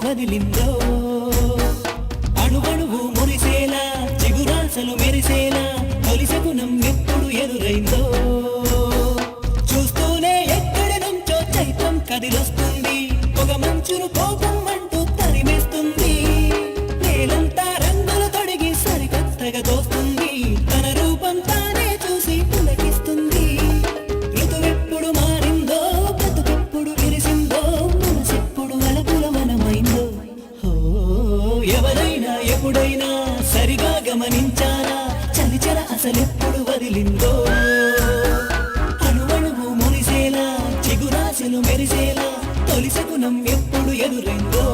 వదిలిందో అణువణువు మురిసేలా చిగురాసలు మెరిసేలా తొలి శకునం ఎప్పుడు ఎదురైందో చూస్తూనే ఎక్కడి నుంచో చైత్రం కదిలొస్తుంది పొగ మంచును కోపం అంటూ తరిమేస్తుంది నేలంతా రంగులు తొడిగి సరికొత్తగా దోస్తుంది తన రూపం తానే చూసి పులకిస్తుంది ఋతువెప్పుడు మారిందో బ్రతుకెప్పుడు విరిసిందో మనసెప్పుడు అలపుల మనమైందో ఎవరైనా ఎప్పుడైనా సరిగా గమనించారా చలిచల అసలెప్పుడు వదిలిందో అణువణువు మురిసేలా చిగురాశలు మెరిసేలా తొలి శకునం ఎప్పుడు ఎదురైందో